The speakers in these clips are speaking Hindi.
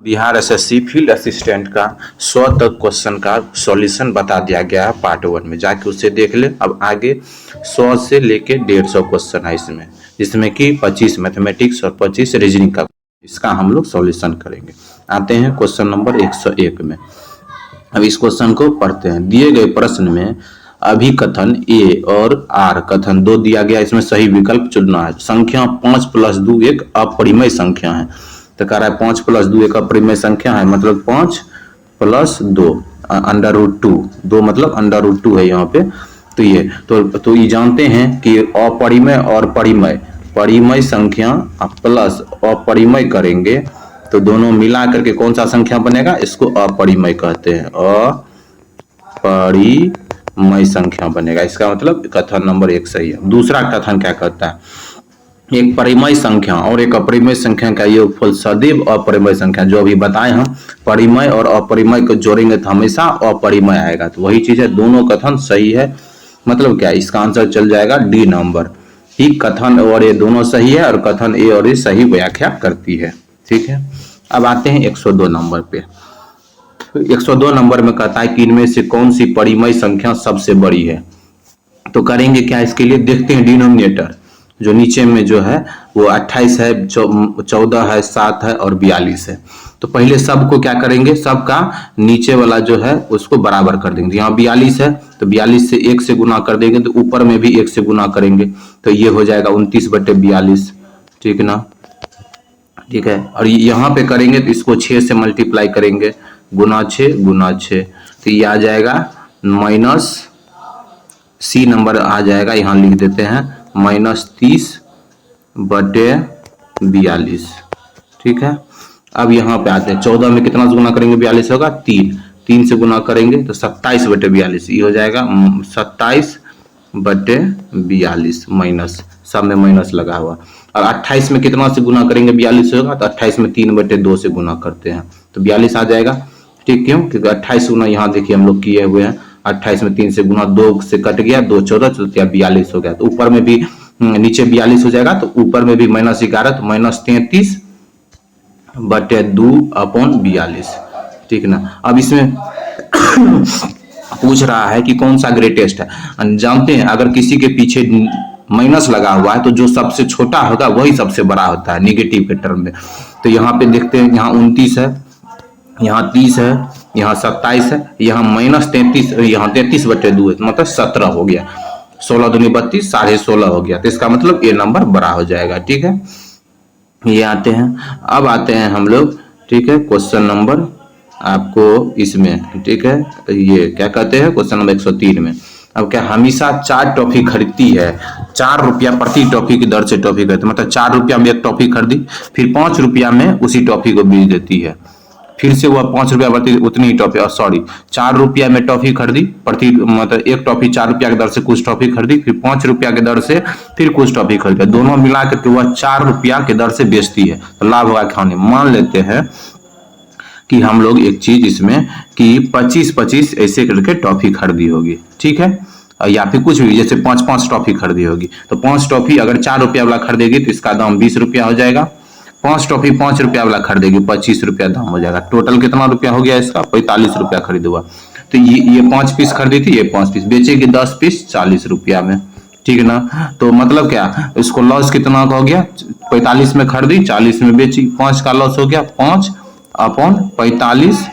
बिहार एसएससी फील्ड असिस्टेंट का 100 तक क्वेश्चन का सॉल्यूशन बता दिया गया है पार्ट 1 में, जाके उसे देख ले। अब आगे 100 से लेके 150 क्वेश्चन है इसमें, जिसमें कि 25 मैथमेटिक्स और 25 रीजनिंग का, इसका हम लोग सॉल्यूशन करेंगे। आते हैं क्वेश्चन नंबर 101 में। अब इस क्वेश्चन को पढ़ते हैं। दिए गए प्रश्न में अभिकथन ए और आर कथन दो दिया गया, इसमें सही विकल्प चुनना है। संख्या 5 + 2 एक अपरिमेय संख्या है, तो कह रहा है 5 + 2 एक अपरिमेय संख्या है, मतलब 5 + 2 √2, 2 मतलब √2 है यहाँ पे। तो ये तो ये जानते हैं कि अपरिमेय और परिमेय, परिमेय संख्या प्लस अपरिमेय करेंगे तो दोनों मिला करके कौन सा संख्या बनेगा, इसको अपरिमेय कहते हैं, अपरिमेय संख्या बनेगा। इसका मतलब कथन नंबर 1 सही है। दूसरा कथन क्या कहता है, एक परिमेय संख्या और एक अपरिमेय संख्या का योगफल सदैव अपरिमेय संख्या, जो अभी बताए हम, परिमेय और अपरिमेय को जोड़ेंगे तो हमेशा अपरिमेय आएगा। तो वही चीज है, दोनों कथन सही है। मतलब क्या, इसका आंसर चल जाएगा डी नंबर। ठीक, कथन और ये दोनों सही है और कथन ए और ये सही व्याख्या करती है। ठीक है, अब आते हैं 102 नंबर पे। 102 नंबर में कहता है कि इनमें से कौन सी परिमेय संख्या सबसे बड़ी है। तो करेंगे क्या, इसके लिए देखते हैं डिनोमिनेटर जो नीचे में जो है वो 28 है, 14 है, 7 है और 42 है। तो पहले सबको क्या करेंगे, सबका नीचे वाला जो है उसको बराबर कर देंगे। यहाँ 42 है तो 42 से 1 से गुना कर देंगे, तो ऊपर में भी 1 से गुना करेंगे, तो ये हो जाएगा 29/42। ठीक ना, ठीक है। और यहाँ पे करेंगे तो इसको 6 से मल्टीप्लाई करेंगे, गुना 6, तो ये आ जाएगा माइनस सी नंबर आ जाएगा, यहाँ लिख देते हैं -30/42। ठीक है, अब यहाँ पे आते हैं 14 में कितना से गुना करेंगे, 42 होगा, 3 से गुना करेंगे तो 27/42, ये हो जाएगा 27/42 माइनस, सब में माइनस लगा हुआ। और 28 में कितना से गुना करेंगे, 42 होगा, तो 28 में 3/2 से गुना करते हैं तो 42 आ जाएगा। ठीक, क्यों, क्योंकि 28 गुना यहाँ देखिए हम लोग किए हुए हैं, 28 में 3 से गुना, 2 से कट गया, 2 14, तो 42 हो गया। तो ऊपर में भी, नीचे 42 हो जाएगा, तो ऊपर में भी -11, तो -33/2/42। ठीक ना। अब इसमें पूछ रहा है कि कौन सा ग्रेटेस्ट है। जानते हैं अगर किसी के पीछे माइनस लगा हुआ है तो जो सबसे छोटा होगा वही सबसे बड़ा होता है निगेटिव के टर्म में। तो यहाँ पे देखते हैं, यहाँ 29 है, यहाँ 30 है, यहाँ 27 है, यहाँ -33, यहाँ 33/2 है, मतलब 17 हो गया। 16 दूनी 32, 16.5 हो गया, तो इसका मतलब ये नंबर बड़ा हो जाएगा। ठीक है, ये आते हैं। अब आते हैं हम लोग, ठीक है, क्वेश्चन नंबर आपको इसमें, ठीक है, ये क्या कहते हैं, क्वेश्चन नंबर 103 में। अब क्या, हमेशा 4 टॉफी खरीदती है, 4 रुपया प्रति टॉफी की दर से टॉफी खरीदती, मतलब 4 रुपया में एक टॉफी खरीदी, फिर 5 रुपया में उसी टॉफी को बेच देती है, फिर से वह 5 रुपया प्रति उतनी ही टॉफी, सॉरी 4 रुपया में टॉफी खरीदी, प्रति मतलब एक टॉफी 4 रुपया की दर से कुछ टॉफी खरीदी, फिर 5 रुपया की दर से फिर कुछ टॉफी खरीदी, दोनों मिला करके वह 4 रुपया की दर से बेचती है, तो लाभ होगा खाने। मान लेते हैं कि हम लोग एक चीज इसमें कि 25-25 ऐसे करके टॉफी खरीदी होगी, ठीक है, या फिर कुछ भी, जैसे 5-5 टॉफी खरीदी होगी, तो 5 टॉफी अगर 4 रुपया वाला खरीदेगी तो इसका दाम 20 रुपया हो जाएगा। 5 टॉफी 5 रुपया वाला खरीदेगी, 25 रुपया दाम हो जाएगा। टोटल कितना रुपया हो गया इसका, 45 रुपया खरीद हुआ। तो ये 5 पीस खरीदी थी, ये 5 पीस बेचेगी, 10 पीस 40 रुपया में। ठीक है ना, तो मतलब क्या, इसको लॉस कितना का हो गया, 45 में खरीदी, 40 में बेची, 5 का लॉस हो गया, 5/45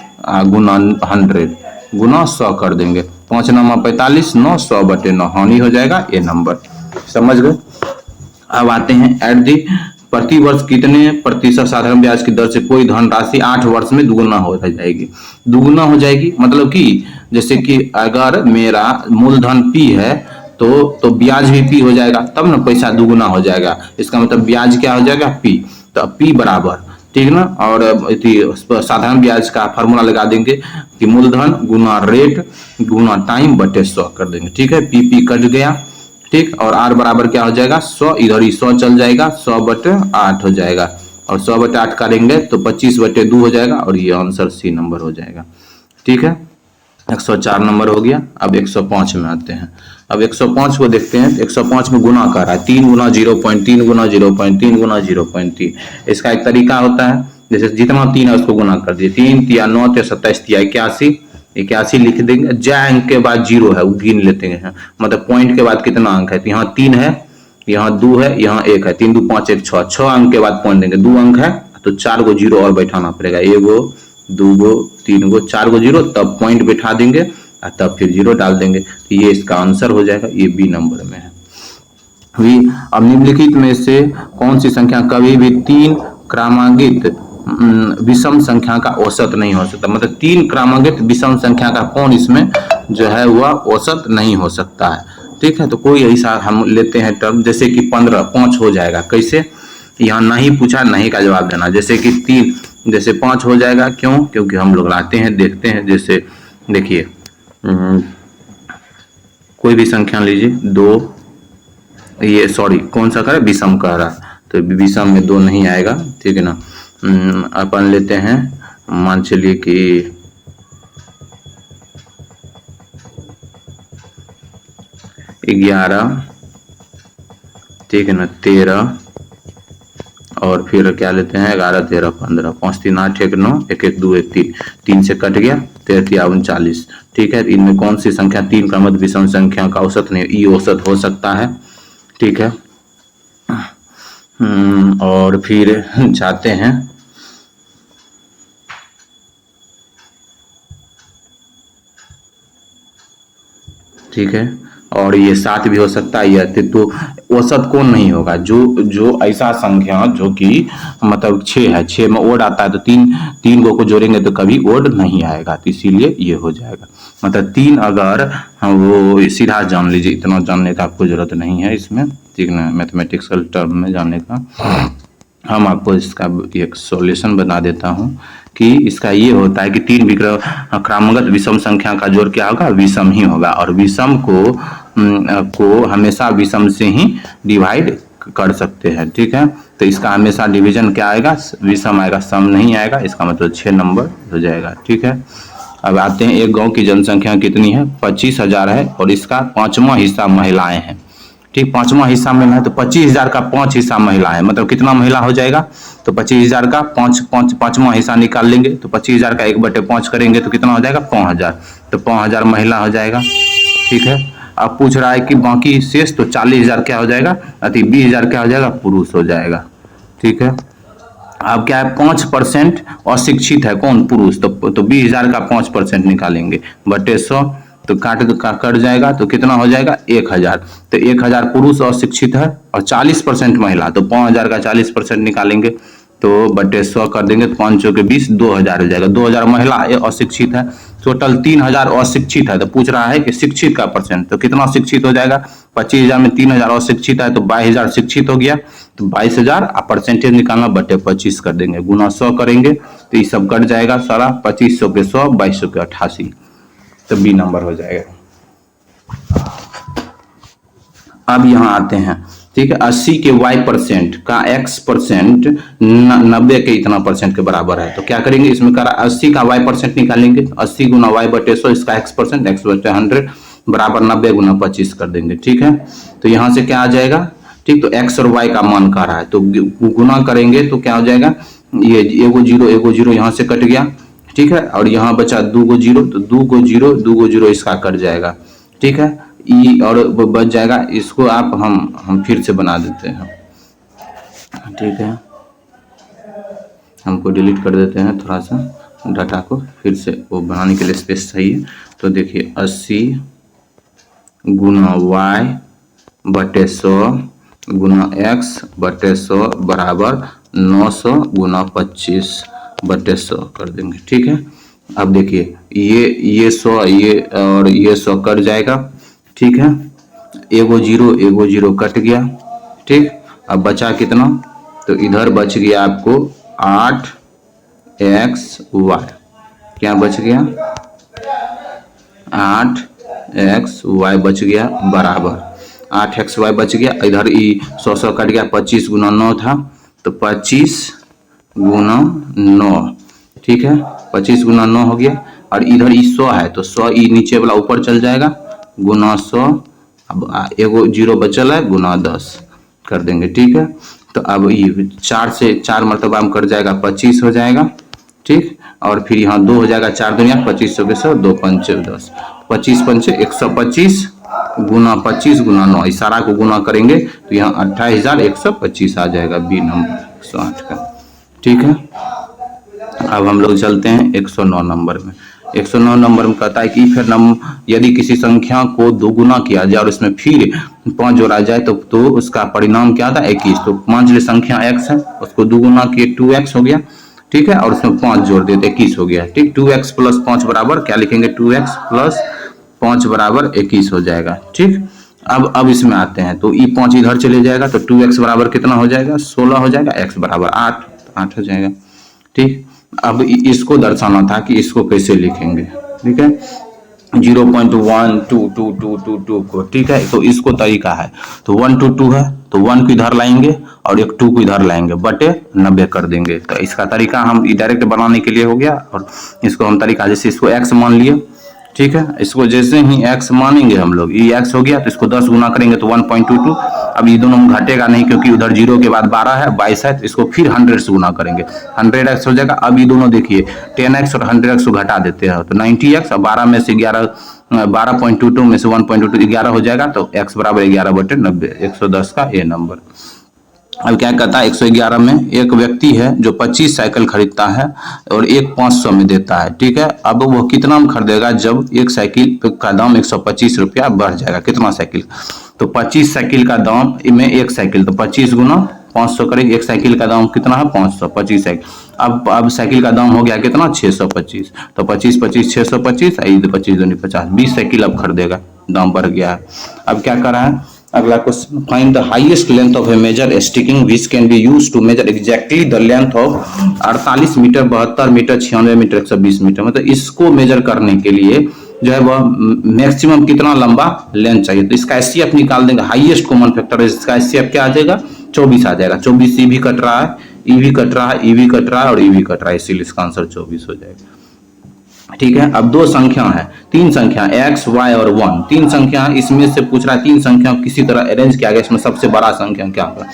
गुना 100 गुना 100 कर देंगे, 5 9 45, 9 100/9 हानि हो जाएगा, ये नंबर समझ गए। अब आते हैं एट दी, प्रति वर्ष कितने प्रतिशत साधारण ब्याज की दर से कोई धनराशि 8 वर्ष में दुगुना हो जाएगी। दुगुना हो जाएगी मतलब कि जैसे कि अगर मेरा मूलधन P है तो ब्याज भी P हो जाएगा, तब ना पैसा दुगुना हो जाएगा। इसका मतलब ब्याज क्या हो जाएगा, P, तो P बराबर, ठीक ना। और साधारण ब्याज का फार्मूला लगा देंगे कि मूलधन गुना रेट गुना टाइम बटे 100 कर देंगे। ठीक है, P कट गया, ठीक, और R बराबर क्या हो जाएगा, 100, इधर ही 100 चल जाएगा, 100/8 हो जाएगा, और 100/8 करेंगे तो 25/2 हो जाएगा, और ये आंसर सी नंबर हो जाएगा। ठीक है, 104 नंबर हो गया। अब 105 में आते हैं। अब 105 को देखते हैं। 105 में गुना कर रहा है 3 गुना 0.3 गुना 0.3 गुना 0.3। इसका एक तरीका होता है, जैसे जितना 3 है उसको गुना कर दिए, 3 तिया 9 तिया 27 तिया 81, 81 लिख देंगे। जय अंक के बाद 0 है वो गिन लेते हैं, मतलब पॉइंट के बाद कितना अंक है, तो यहाँ 3 है, यहाँ 2 है, यहाँ 1 है, 3 2 5 1 6, 6 अंक के बाद पॉइंट देंगे, 2 अंक है तो 4 को 0 और बैठाना पड़ेगा, 1 गो 2 गो 3 गो 4 गो 0, तब पॉइंट बैठा देंगे और तब फिर 0 डाल देंगे। तो ये इसका आंसर हो जाएगा, ये बी नंबर में है। अब निम्नलिखित में से कौन सी संख्या कभी भी 3 क्रमांकित विषम संख्या का औसत नहीं हो सकता, मतलब 3 क्रमांकित विषम संख्या का कौन इसमें जो है वह औसत नहीं हो सकता है। ठीक है, तो कोई ऐसा हम लेते हैं टर्म, जैसे कि 15 5 हो जाएगा, कैसे, यहाँ नहीं पूछा, नहीं का जवाब देना। जैसे कि 3 जैसे 5 हो जाएगा, क्यों, क्योंकि हम लोग लाते हैं देखते हैं। जैसे देखिए कोई भी संख्या लीजिए 2, ये सॉरी कौन सा कह रहा है, विषम कह रहा है, तो विषम में 2 नहीं आएगा, ठीक है ना। अपन लेते हैं, मान चलिए कि 11, ठीक है ना, 13, और फिर क्या लेते हैं 11 13 15, 5 3 8 1 9 1 1 2 1 3, 3 से कट गया, 13 3 39। ठीक है, इनमें कौन सी संख्या 3 क्रमिक विषम संख्या का औसत नहीं, ई औसत हो सकता है। ठीक है, और फिर जाते हैं ठीक है, और ये 7 भी हो सकता है, ये तो औसत कौन नहीं होगा, जो ऐसा संख्या जो कि मतलब 6 है, 6 में ओड आता है, तो 3 को जोड़ेंगे तो कभी ओड नहीं आएगा, तो इसीलिए ये हो जाएगा। मतलब 3 अगर वो सीधा जान लीजिए, इतना जानने का आपको जरूरत नहीं है इसमें, ठीक ना, मैथमेटिक्सल टर्म में जानने का। हम आपको इसका एक सॉल्यूशन बता देता हूं कि इसका ये होता है कि 3 क्रमागत विषम संख्या का जोड़ क्या होगा, विषम ही होगा, और विषम को हमेशा विषम से ही डिवाइड कर सकते हैं। ठीक है, तो इसका हमेशा डिवीजन क्या आएगा, विषम आएगा, सम नहीं आएगा, इसका मतलब 6 नंबर हो जाएगा। ठीक है, अब आते हैं, एक गांव की जनसंख्या कितनी है, 25,000 है, और इसका 5वां हिस्सा महिलाएं हैं। ठीक, 5वां हिस्सा में है, तो 25,000 का 5 हिस्सा महिला है, मतलब कितना महिला हो जाएगा, तो 25,000 का 5वां हिस्सा निकाल लेंगे, तो 25,000 का 1/5 करेंगे तो कितना हो जाएगा, 5,000, तो 5,000 महिला हो जाएगा। ठीक है, अब पूछ रहा है कि बाकी शेष, तो 40,000 क्या हो जाएगा, अति 20,000 क्या हो जाएगा, पुरुष हो जाएगा। ठीक है, अब क्या है, 5% अशिक्षित है, कौन, पुरुष, तो 20,000 का 5% निकालेंगे बटे 100, तो कट जाएगा, तो कितना हो जाएगा, 1,000, तो 1,000 पुरुष अशिक्षित है और 40% महिला, तो 5,000 का 40% निकालेंगे, तो बटे 100 कर देंगे, तो 5 के 20, 2,000 हो जाएगा। 2,000 महिला अशिक्षित है, टोटल 3,000 अशिक्षित है, तो पूछ रहा है कि शिक्षित का परसेंट, तो कितना शिक्षित हो जाएगा, 25,000 में 3,000 अशिक्षित है, तो 22,000 शिक्षित हो गया, तो 22,000 परसेंटेज निकालना, बटे 25 कर देंगे, गुना 100 करेंगे, तो ये सब कट जाएगा सारा, 2500 के 100, 2200 के 88, तो बी नंबर हो जाएगा। अब यहां आते हैं, ठीक है, 80 के y% का x% 90 के इतना परसेंट के बराबर है, तो क्या करेंगे, इसमें करा 80 का y% निकालेंगे, 80 गुना y बटे 100, इसका x% x बटे 100 बराबर 90 गुना 25 कर देंगे। ठीक है, तो यहां से क्या आ जाएगा, ठीक, तो x और y का मान कह रहा है, तो गुना करेंगे तो क्या हो जाएगा, ये एगो जीरो यहाँ से कट गया, ठीक है, और यहाँ बचा 2 गो जीरो, तो 2 गो जीरो इसका कट जाएगा। ठीक है, ई और बच जाएगा, इसको आप हम फिर से बना देते हैं। ठीक है, हमको डिलीट कर देते हैं थोड़ा सा डाटा को, फिर से वो बनाने के लिए स्पेस चाहिए। तो देखिए 80 गुना y बटे 100 गुना x बटे 100 बराबर 900 गुना 25 बटे 100 कर देंगे। ठीक है, अब देखिए ये 100 ये और ये 100 कट जाएगा। ठीक है, एगो जीरो कट गया। ठीक, अब बचा कितना, तो इधर बच गया आपको 8xy, क्या बच गया, 8xy बच गया बराबर 8xy बच गया, इधर ई 100 कट गया, 25 गुना 9 था, तो 25 गुना 9, ठीक है, 25 गुना 9 हो गया, और इधर ई 100 है तो 100 ई नीचे वाला ऊपर चल जाएगा गुना 100, अब एगो जीरो बचल है गुना 10 कर देंगे, ठीक है। तो अब ये 4 से 4 मरतबा हम कर जाएगा 25 हो जाएगा, ठीक। और फिर यहाँ 2 हो जाएगा, 4 दुनिया 25 सौ 2 पंचे 10, 25 पंचे 125 गुना 25 गुना 9, इशारा को गुना करेंगे तो यहाँ 28,125 आ जाएगा बी नंबर 108 का, ठीक है। अब हम लोग चलते हैं 109 नंबर में। 109 नंबर में कहता है कि फिर यदि किसी संख्या को दोगुना किया जाए और इसमें फिर 5 जोड़ा जाए तो उसका परिणाम क्या था 21। तो मान लीजिए संख्या x है, उसको दोगुना किए 2x हो गया, ठीक है, और उसमें 5 जोड़ देते 21 हो गया, ठीक। 2x प्लस 5 बराबर क्या लिखेंगे, 2x प्लस 5 बराबर 21 हो जाएगा, ठीक। अब इसमें आते हैं तो ये 5 इधर चले जाएगा तो 2x बराबर कितना हो जाएगा 16 हो जाएगा, x बराबर 8 हो जाएगा, ठीक। अब इसको दर्शाना था कि इसको कैसे लिखेंगे, ठीक है, 0.12222 को, ठीक है। तो इसको तरीका है, तो 1 to 2 है तो 1 को इधर लाएंगे और एक 2 को इधर लाएंगे, बटे 90 कर देंगे। तो इसका तरीका हम डायरेक्ट बनाने के लिए हो गया। और इसको हम तरीका जैसे इसको x मान लिए, ठीक है, इसको जैसे ही x मानेंगे हम लोग, ये x हो गया तो इसको 10 गुना करेंगे तो 1.22। अब ये दोनों घटेगा नहीं क्योंकि उधर 0 के बाद 12 है, 22 है, तो इसको फिर 100 से गुना करेंगे, 100x हो जाएगा। अब ये दोनों देखिए 10x और 100x को घटा देते हैं तो 90x, और 12 में से 12.22 में से 1.22 11 हो जाएगा, तो x बराबर 11/90, 110 का ए नंबर। अब क्या कहता है 111 में एक व्यक्ति है जो 25 साइकिल खरीदता है और एक 500 में देता है, ठीक है। अब वो कितना में खरीदेगा जब एक साइकिल का दाम 125 रुपया बढ़ जाएगा, कितना साइकिल, तो 25 साइकिल का दाम में एक साइकिल, तो 25 गुना 500 करेंगे, एक साइकिल का दाम कितना है 500, 25 साइकिल। अब साइकिल का दाम हो गया कितना 625, तो 25 25 625, 25 दूनी 50, 20 साइकिल अब खरीदेगा, दाम बढ़ गया है। अब क्या कर रहा है अगला question, find the highest length of a measure sticking which can be used to measure exactly the length of 48 metre 72 metre 96 metre 120 metre. मतलब इसको मेजर करने के लिए जो है वह मैक्सिमम कितना लंबा लेंथ चाहिए, तो इसका एचसीएफ निकाल देंगे, हाईएस्ट कॉमन फैक्टर है, इसका एचसीएफ क्या आ जाएगा 24 आ जाएगा। 24 ई भी कट रहा है, ई भी कट रहा है, ई भी कट रहा है और ई भी कट रहा है, इसीलिए इसका आंसर 24 हो जाएगा, ठीक है। अब दो संख्या है, तीन संख्या x, y और 1, तीन संख्या इसमें से पूछ रहा है तीन संख्या किसी तरह अरेंज किया गया, इसमें सबसे बड़ा संख्या क्या होगा।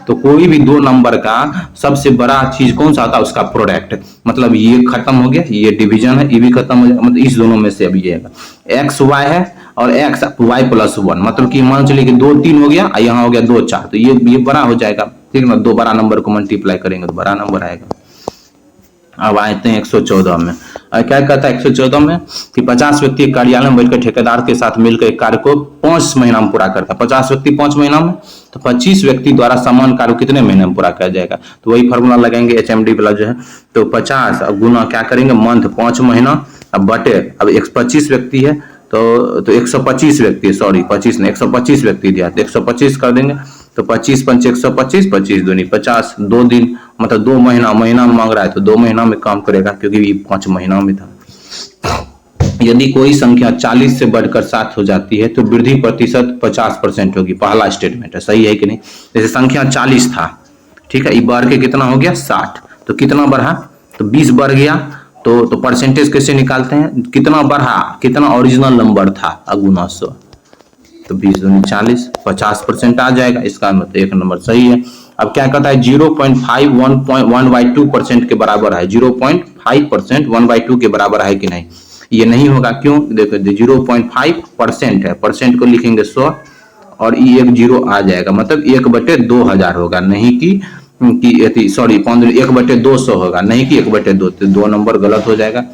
तो कोई भी दो नंबर का सबसे बड़ा चीज कौन सा होता है, उसका प्रोडक्ट। मतलब ये खत्म हो गया, ये डिवीजन है, ये भी खत्म हो जाएगा, मतलब इस दोनों में से अब ये x y है और x y प्लस 1, मतलब कि मान चलिए कि 2 3 हो गया, यहाँ हो गया 2 4, तो ये बड़ा हो जाएगा, ठीक है ना। दो बड़ा नंबर को मल्टीप्लाई करेंगे तो बड़ा नंबर आएगा। अब आते हैं 114 में। क्या कहता है 114 में कि 50 व्यक्ति एक कार्यालय में बैठकर ठेकेदार के साथ मिलकर एक कार्य को 5 महीना में पूरा करता है। 50 व्यक्ति 5 महीना में, तो 25 व्यक्ति द्वारा समान कार्य कितने महीने में पूरा किया जाएगा। तो वही फॉर्मूला लगाएंगे HMD वाला जो है, तो 50 अब गुना क्या करेंगे मंथ 5 महीना, अब बटे अब 125 व्यक्ति है तो 125 व्यक्ति, सॉरी 25 ने 125 व्यक्ति दिया तो 125 कर देंगे, तो 25 पंच 125, 25 दूनी 50, 2 दिन मतलब 2 महीना में मांग रहा है तो 2 महीना में काम करेगा क्योंकि ये 5 महीना में था। यदि कोई संख्या 40 से बढ़कर 7 हो जाती है तो वृद्धि प्रतिशत 50% होगी। पहला स्टेटमेंट है, सही है कि नहीं। जैसे संख्या 40 था, ठीक है, ये बढ़ के कितना हो गया 60, तो कितना बढ़ा, तो 20 बढ़ गया, तो परसेंटेज कैसे निकालते हैं, कितना बढ़ा, कितना ओरिजिनल नंबर था अगुना 100, तो 20 दूनी 40, 50% आ जाएगा, इसका मतलब एक नंबर सही है। अब क्या कहता है 0.5 1/2% के बराबर है, 0.5% 1/2 के बराबर है कि नहीं। ये नहीं होगा, क्यों, देखो 0.5% है, परसेंट को लिखेंगे 100 और ये एक जीरो आ जाएगा, मतलब 1/2000 होगा, नहीं कि सॉरी 1/200 होगा, नहीं कि 1/2, 2 नंबर गलत हो जाएगा,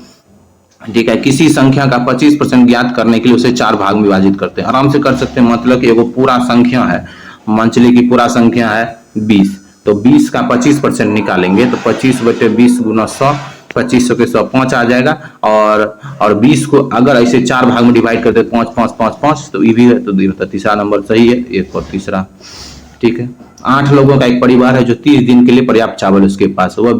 ठीक है। किसी संख्या का 25% ज्ञात करने के लिए उसे 4 भाग में विभाजित करते हैं, आराम से कर सकते हैं। मतलब कि एगो पूरा संख्या है, मान चलिए कि पूरा संख्या है 20, तो 20 का 25% निकालेंगे तो 25/20 गुना 100, 2500 के 100 5 आ जाएगा, और 20 को अगर ऐसे 4 भाग में डिवाइड करते 5 5 5 5, तो ये भी है, तो तीसरा नंबर सही है, एक और तीसरा, ठीक है। 8 लोगों का एक परिवार है जो 30 दिन के लिए पर्याप्त चावल उसके पास, वह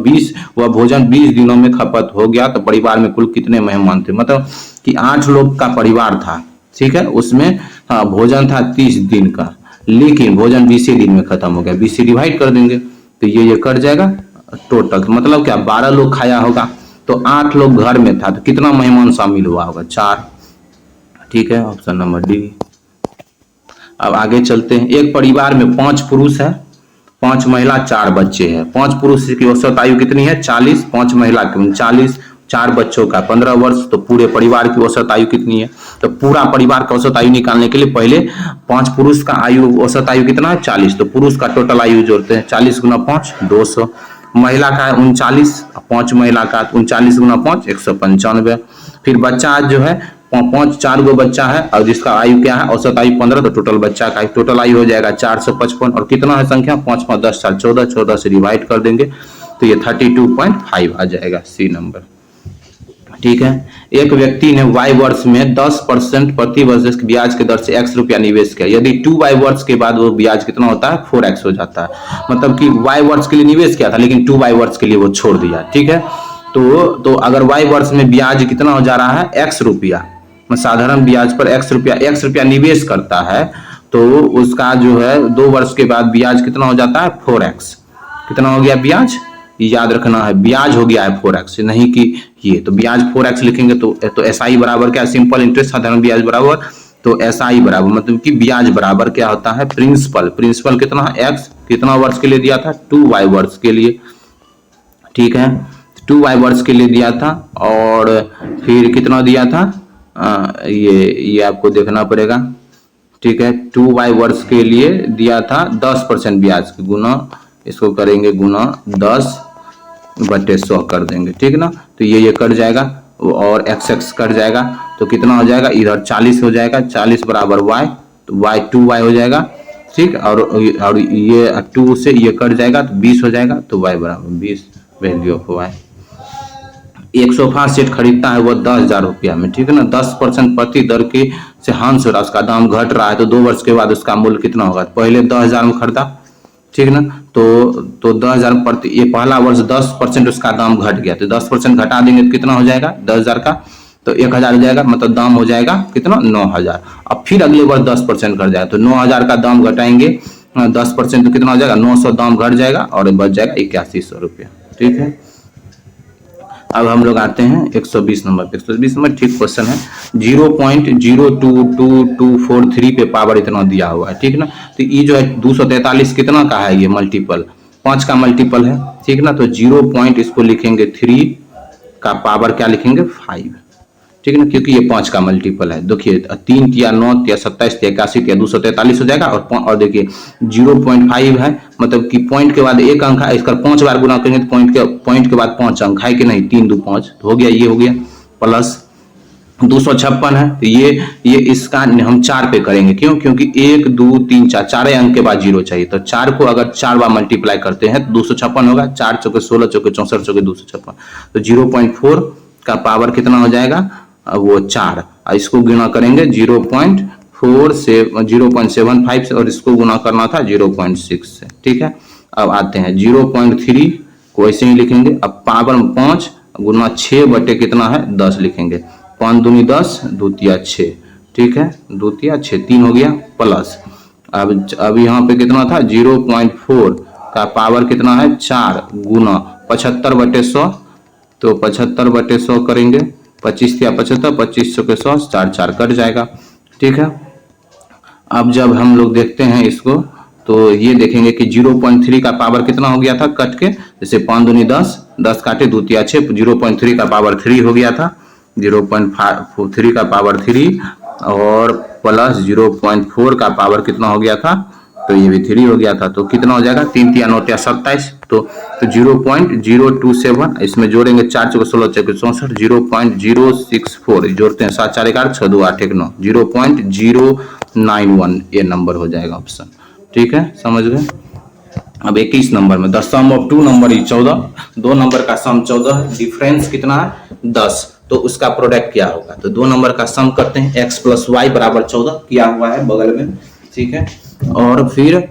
भोजन 20 दिनों में खपत हो गया, तो परिवार में कुल कितने मेहमान थे। मतलब कि 8 लोग का परिवार था, ठीक है, उसमें भोजन था 30 दिन का, लेकिन भोजन 20 दिन में खत्म हो गया, 20 से डिवाइड कर देंगे तो ये कट जाएगा टोटल, मतलब क्या 12 लोग खाया होगा, तो 8 लोग घर में था, तो कितना मेहमान शामिल हुआ होगा? 4। ठीक है, ऑप्शन नंबर डी। अब आगे चलते हैं। एक परिवार में 5 पुरुष है, 5 महिला, 4 बच्चे हैं। 5 पुरुष की औसत आयु कितनी है? 40। 5 महिला की 39, 4 बच्चों का 15 वर्ष। तो पूरे परिवार की औसत आयु कितनी है? तो पूरा परिवार का औसत आयु निकालने के लिए पहले 5 पुरुष का आयु, औसत आयु कितना है? 40। तो पुरुष का टोटल आयु जोड़ते हैं, 40 गुना 5 200। महिला का है 39, 5 महिला का 39 गुना 5 195। फिर बच्चा जो है 4 गो बच्चा है और जिसका आयु क्या है? औसत आयु 15। तो टोटल बच्चा का टोटल आयु हो जाएगा 455। और कितना है संख्या? 5 5 10 4 14, 14 से डिवाइड कर देंगे तो ये 32.5 आ जाएगा, सी नंबर। ठीक है। एक व्यक्ति ने y वर्ष में 10% प्रति वर्ष ब्याज के दर से x रुपया निवेश किया। यदि 2y वर्ष के बाद वो ब्याज कितना होता है? 4x हो जाता है। मतलब कि y वर्ष के लिए निवेश किया था लेकिन 2y वर्ष के लिए वो छोड़ दिया। ठीक है। तो अगर y वर्ष में ब्याज कितना हो जा रहा है? x रुपया, साधारण ब्याज पर x रुपया निवेश करता है तो उसका जो है 2 वर्ष के बाद ब्याज कितना हो जाता है? 4x। कितना हो गया ब्याज? याद रखना है, ब्याज हो गया है 4x, नहीं कि ये। तो ब्याज 4x लिखेंगे तो SI बराबर क्या? सिंपल इंटरेस्ट, साधारण ब्याज बराबर, तो SI बराबर मतलब कि ब्याज बराबर क्या होता है? प्रिंसिपल। प्रिंसिपल कितना है? x। कितना वर्ष के लिए दिया था? 2y वर्ष के लिए। ठीक है, 2y वर्ष के लिए दिया था। और फिर कितना दिया था? ये आपको देखना पड़ेगा। ठीक है, 2y वर्ष के लिए दिया था 10% ब्याज के, गुना इसको करेंगे गुना 10/100 कर देंगे। ठीक ना, तो ये कट जाएगा और x कट जाएगा तो कितना हो जाएगा? इधर 40 हो जाएगा, 40 बराबर y, तो y 2y हो जाएगा। ठीक, और ये 2 से ये कट जाएगा तो 20 हो जाएगा, तो y बराबर 20 वैल्यू ऑफ y। एक सोफा सेट खरीदता है वो 10,000 रुपया में। ठीक है ना, 10% प्रति दर के से हांस हो रहा है, उसका दाम घट रहा है, तो 2 वर्ष के बाद उसका मूल्य कितना होगा? पहले 10,000 में खरीदा, ठीक ना, तो 10,000 प्रति, ये पहला वर्ष 10% उसका दाम घट गया, तो 10% घटा देंगे तो कितना हो जाएगा? 10,000 का तो 1,000 हो जाएगा, मतलब दाम हो जाएगा कितना? 9,000। अब फिर अगले वर्ष 10% घट जाएगा तो 9,000 का दाम घटाएंगे 10% तो कितना हो जाएगा? 900 दाम घट जाएगा और बच जाएगा 8100 रुपया। ठीक है, अब हम लोग आते हैं 120 नंबर पे। 120 नंबर ठीक क्वेश्चन है। 0.02243 पे पावर इतना दिया हुआ है। ठीक ना, तो ये जो है 243 कितना का है? ये मल्टीपल 5 का मल्टीपल है। ठीक ना, तो 0. इसको लिखेंगे 3 का पावर क्या लिखेंगे? 5। ठीक ना, क्योंकि ये 5 का मल्टीपल है। देखिए 3 या 9 या 27 या 81 या 243 हो जाएगा। और देखिए 0.5 है, मतलब कि पॉइंट के बाद एक अंक है, इसका 5 बार गुना करेंगे तो पॉइंट के बाद 5 अंक है कि नहीं? 3 2 5 तो हो गया, ये हो गया। प्लस 256 है, तो ये इसका हम 4 पे करेंगे। क्यों? क्योंकि 1 2 3 4 चार अंक के बाद 0 चाहिए, तो 4 को अगर 4 बार मल्टीप्लाई करते हैं तो 256 होगा। 4 चौके 16 चौके 64 चौके 256, तो 0.4 का पावर कितना हो जाएगा? वो 4। इसको गुना करेंगे 0.4 से 0.75 से, और इसको गुना करना था 0.6 से। ठीक है, अब आते हैं 0.3 को ऐसे ही लिखेंगे। अब पावर 5 गुना 6 बटे कितना है? 10 लिखेंगे। 5 दूनी 10, दूतिया 6। ठीक है, दूतिया 6, 3 हो गया। प्लस अब यहाँ पे कितना था? 0.4 का पावर कितना है? 4 गुना 75/100, तो 75/100 करेंगे। 25 या 75, 25 के 100, 4 4 कट जाएगा। ठीक है, अब जब हम लोग देखते हैं इसको तो ये देखेंगे कि 0.3 का पावर कितना हो गया था कट के? जैसे 5 दूनी 10, 10 काटे दूतिया 6, 0.3 का पावर 3 हो गया था। 0.3 का पावर 3 और प्लस 0.4 का पावर कितना हो गया था? तो ये भी 3 हो गया था। तो कितना हो जाएगा? 3 3 9 27, तो 0.027, इसमें जोड़ेंगे 4 चौके 16 चौके 64, 0.064 जोड़ते हैं 7 4 11 6 2 8 1 9, 0.091 ये नंबर हो जाएगा ऑप्शन। ठीक है, समझ गए। अब 21 नंबर में the sum of 2 number is 14, 2 number का सम 14 है, डिफरेंस कितना है? 10, तो उसका प्रोडक्ट क्या होगा? तो 2 नंबर का सम करते हैं। x + y = 14 किया हुआ है बगल में। ठीक है, और फिर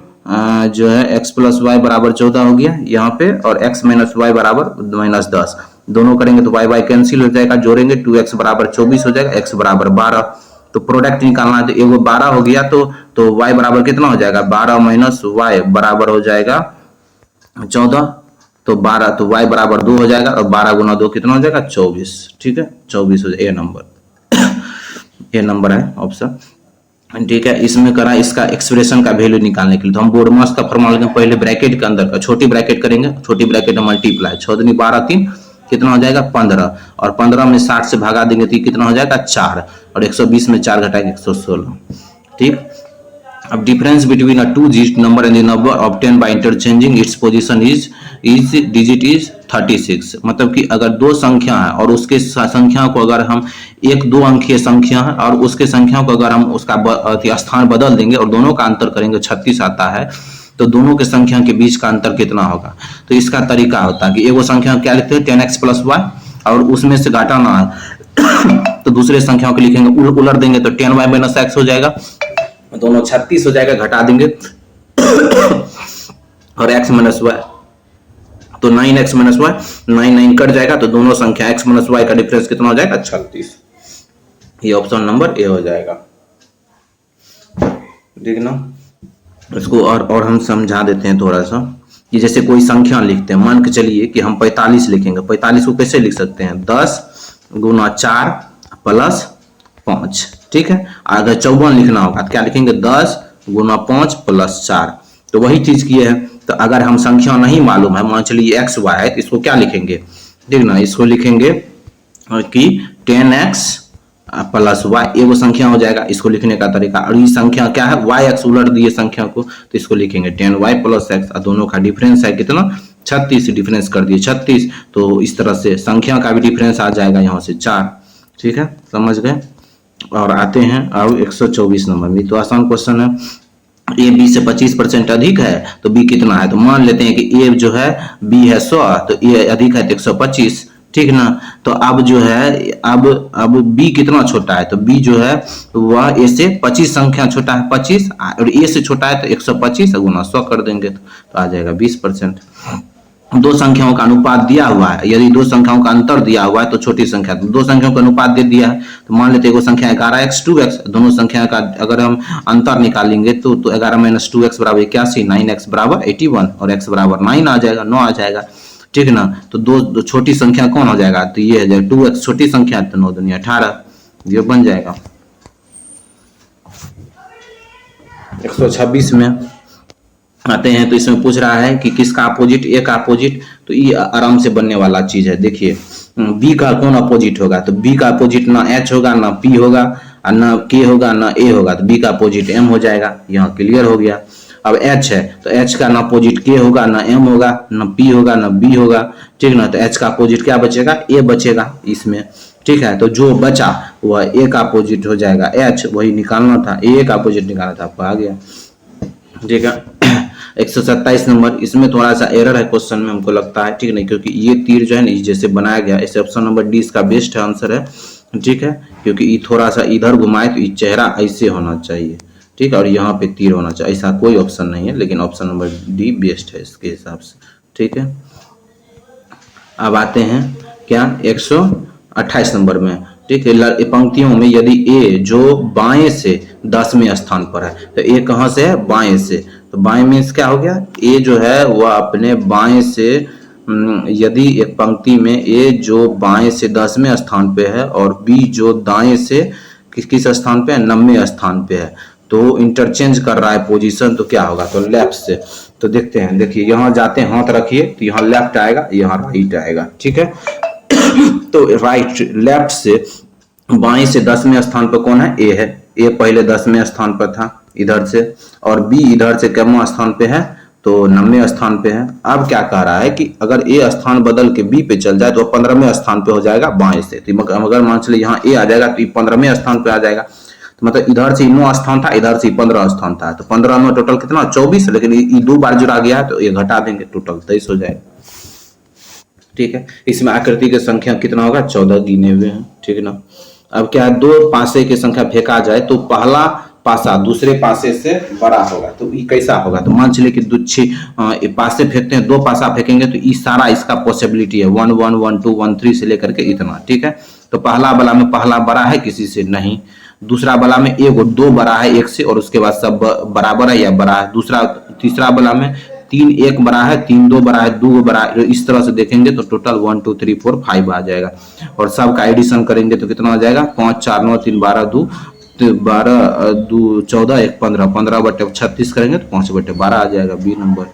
जो है x + y = 14 हो गया यहाँ पे, और x - y = -10, दोनों करेंगे तो y कैंसिल हो जाएगा, जोड़ेंगे 2x = 24 हो जाएगा, x = 12। तो प्रोडक्ट निकालना है, तो एगो 12 हो गया, तो y बराबर कितना हो जाएगा? 12 - y बराबर हो जाएगा 14। तो 12, तो y बराबर 2 हो जाएगा, और 12 गुना 2 कितना हो जाएगा 24। ठीक है, 24 हो जाएगा। ए नंबर है ऑप्शन। ठीक है, इसमें करा इसका एक्सप्रेशन का वैल्यू निकालने के लिए तो हम बोर्ड मास का फॉर्मूला लेंगे, पहले ब्रैकेट के अंदर का छोटी ब्रैकेट करेंगे, छोटी ब्रैकेट में मल्टीप्लाई 6 दूनी 12 3 कितना हो जाएगा 15, और 15 में 60 से भागा देंगे तो कितना हो जाएगा 4, और 120 में 4 घटाएंगे 116। ठीक, अब difference between a two digit number and the number obtain by interchanging its position is digit is 36। मतलब कि अगर दो संख्या है और उसके संख्या को अगर हम एक 2 अंकीय संख्या है और उसके संख्या को अगर हम उसका स्थान बदल देंगे और दोनों का अंतर करेंगे 36 आता है, तो दोनों के संख्या के बीच का अंतर कितना होगा। तो इसका तरीका होता है कि एगो संख्या क्या लिखते हैं 10x प्लस वाई, और उसमें से घटाना है तो दूसरे संख्याओं को लिखेंगे उलट देंगे तो 10y माइनस x हो जाएगा, दोनों 36 हो जाएगा, घटा देंगे और x माइनस वाई तो 9x माइनस वाई 9 कट जाएगा, तो दोनों संख्या x माइनस वाई का डिफरेंस कितना हो जाएगा 36। ये ऑप्शन नंबर ए हो जाएगा। ठीक ना, इसको और हम समझा देते हैं थोड़ा सा कि जैसे कोई संख्या लिखते हैं, मान के चलिए कि हम 45 लिखेंगे, 45 को कैसे लिख सकते हैं 10 गुना 4 प्लस 5। ठीक है, अगर 54 लिखना होगा तो क्या लिखेंगे 10 गुना 5 प्लस 4। तो वही चीज किए हैं, तो अगर हम संख्या नहीं मालूम है, मान चलिए एक्स वाई है, तो इसको क्या लिखेंगे, ठीक ना, इसको लिखेंगे कि 10x प्लस वाई, एगो संख्या हो जाएगा, इसको लिखने का तरीका। और ये संख्या क्या है वाई एक्स उलट दिए संख्या को, तो इसको लिखेंगे 10y प्लस एक्स, और दोनों का डिफरेंस है कितना 36, डिफरेंस कर दिए 36, तो इस तरह से संख्या का भी डिफरेंस आ जाएगा यहाँ से 4। ठीक है, समझ गए। और आते हैं अब 124 नंबर में, तो आसान क्वेश्चन है। ए बी से 25% अधिक है तो बी कितना है। तो मान लेते हैं कि ए जो है बी है 100, तो ए अधिक है तो 125। ठीक ना, तो अब जो है अब बी कितना छोटा है, तो बी जो है वह ए से 25 संख्या छोटा है 25, और ए से छोटा है तो 125 गुना 100 कर देंगे तो आ जाएगा 20%। दो संख्याओं का अनुपात दिया हुआ है, यदि दो संख्याओं का अंतर दिया हुआ है तो छोटी संख्या, दो संख्याओं का अनुपात दे दिया है, तो मान लेते हैं संख्या 11x 2x, दोनों संख्या का अगर हम अंतर निकालेंगे तो 11 माइनस 2x बराबर 81, 9x बराबर 81 और x बराबर 9 आ जाएगा, 9 आ जाएगा। ठीक ना, तो दो छोटी संख्या कौन हो जाएगा, तो ये है जाएगा 2x छोटी संख्या, तो 9 दूनी 18, ये बन जाएगा। 126 में आते हैं, तो इसमें पूछ रहा है कि किसका अपोजिट, ए का अपोजिट, तो ये आराम से बनने वाला चीज है। देखिए बी का कौन अपोजिट होगा, तो बी का अपोजिट ना एच होगा ना पी होगा और ना के होगा ना ए होगा, तो बी का अपोजिट एम हो जाएगा, यहाँ क्लियर हो गया। अब एच है तो एच का ना अपोजिट के होगा ना एम होगा ना पी होगा ना बी होगा। ठीक ना, तो एच का अपोजिट क्या बचेगा, ए बचेगा इसमें। ठीक है, तो जो बचा वह ए का अपोजिट हो जाएगा एच, वही निकालना था, ए का अपोजिट निकालना था, आपको आ गया। ठीक है, 127 नंबर, इसमें थोड़ा सा एरर है क्वेश्चन में हमको लगता है। ठीक नहीं, क्योंकि ये तीर जो है ना जैसे बनाया गया, इसे ऑप्शन नंबर डी इसका बेस्ट आंसर है। ठीक है, क्योंकि ये थोड़ा सा इधर घुमाए तो ये चेहरा ऐसे होना चाहिए। ठीक है, और यहाँ पे तीर होना चाहिए, ऐसा कोई ऑप्शन नहीं है, लेकिन ऑप्शन नंबर डी बेस्ट है इसके हिसाब से। ठीक है, अब आते हैं क्या 128 नंबर में। ठीक है, पंक्तियों में यदि ए जो बाएं से 10वें स्थान पर है, तो ए कहाँ से है, बाएं से, तो बाएं मीन्स क्या हो गया, ए जो है वह अपने बाएं से, यदि एक पंक्ति में ए जो बाएं से 10वें स्थान पे है और बी जो दाएं से किस स्थान पे है, 9वें स्थान पे है, तो इंटरचेंज कर रहा है पोजीशन, तो क्या होगा, तो लेफ्ट से। तो देखते हैं, देखिए यहाँ जाते हैं, हाथ रखिए तो यहाँ लेफ्ट आएगा, यहाँ राइट आएगा। ठीक है, तो राइट लेफ्ट से बाएं से 10वें स्थान पर कौन है, ए है, ए पहले 10वें स्थान पर था इधर से, और बी इधर से कितने स्थान पे है, तो 9वें स्थान पे है। अब क्या कह रहा है कि अगर ए स्थान बदल के बी पे चल जाए तो 15वें स्थान पे हो जाएगा बाएं से। तो अगर मान चलिए यहाँ ए आ जाएगा तो ये 15वें स्थान पे आ जाएगा, तो मतलब इधर से 9 स्थान था, इधर से 15 स्थान था, तो 15 में टोटल कितना 24, लेकिन ये 2 बार जुड़ा गया है तो ये घटा देंगे, टोटल 23 हो जाएगा। ठीक है, इसमें आकृति की संख्या कितना होगा, 14 गिने हुए हैं। ठीक है ना, अब क्या है, 2 पासे की संख्या फेंका जाए तो पहला पासा दूसरे पासे से बड़ा होगा, तो ये कैसा होगा, तो मान चलिए कि पासे फेंकते हैं, 2 पासा फेंकेंगे तो ये सारा इसका पॉसिबिलिटी है 1 1 1 2 1 3 से लेकर के इतना। ठीक है, तो पहला वाला में पहला बड़ा है किसी से नहीं, दूसरा वाला में 1 2 बड़ा है 1 से और उसके बाद सब बराबर है या बड़ा है, दूसरा तीसरा वाला में 3 1 बड़ा है, 3 2 बड़ा है, 2 बड़ा है, इस तरह से देखेंगे तो टोटल 1 2 3 4 5 आ जाएगा। और सब का एडिशन करेंगे तो कितना आ जाएगा, 5 4 9 3 12 2 12 2 14 1 15, 15 बटे 36 करेंगे तो 5 बटे 12 आ जाएगा। B number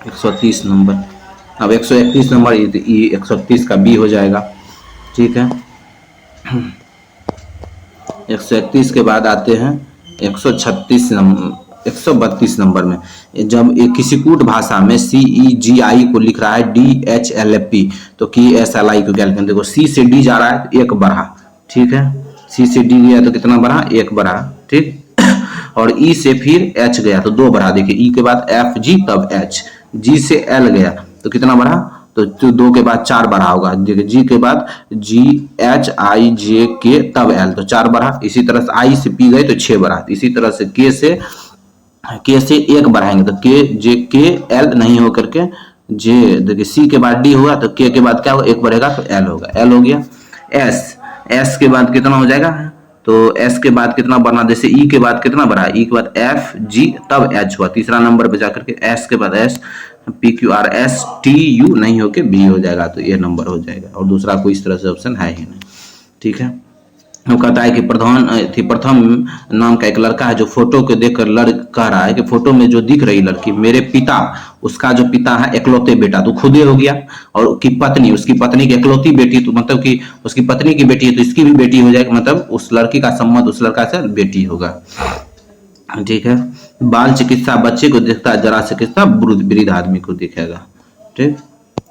130 number. अब 131 नंबर, ये 130 का बी हो जाएगा। ठीक है, 131 के बाद आते हैं 136 नंबर, 132 नंबर में। जब एक किसी कूट भाषा में CEGI को लिख रहा है DHLP, तो KSLI को क्या लिखेंगे, देखो C से D जा रहा है, एक बढ़ा। ठीक है, C से D गया तो कितना बढ़ा, एक बढ़ा। ठीक, और E से फिर H गया तो 2 बढ़ा। देखिए E के बाद FG तब H, G से L गया तो कितना बढ़ा, तो 2 के बाद 4 बढ़ा होगा। देखिए G के बाद GHIJK तब L तो 4 बढ़ा। इसी तरह से I से P गए तो 6 बढ़ा। इसी तरह से K से 1 बढ़ाएंगे तो KL नहीं हो करके J, देखिए C के बाद D हुआ तो K के बाद क्या होगा, 1 बढ़ेगा तो L होगा, L हो गया। S के बाद कितना हो जाएगा, तो S के बाद कितना बढ़ना, जैसे E के बाद कितना बढ़ा, E के बाद F G तब H हुआ। तीसरा नंबर पे जाकर के S के बाद S PQRSTU नहीं होके B हो जाएगा, तो ये नंबर हो जाएगा। और दूसरा कोई इस तरह से ऑप्शन है ही नहीं। ठीक है, वो कहता है कि प्रथम नाम का एक लड़का है जो फोटो को देखकर कह रहा है कि फोटो में जो दिख रही लड़की मेरे पिता, उसका जो पिता है इकलौते बेटा, तो खुदे हो गया। और उसकी पत्नी की इकलौती बेटी, तो मतलब कि उसकी पत्नी की बेटी है तो इसकी भी बेटी हो जाएगी, मतलब उस लड़की का संबंध उस लड़का से बेटी होगा। ठीक है, बाल चिकित्सा बच्चे को देखता है, जरा चिकित्सा वृद्ध आदमी को दिखेगा। ठीक,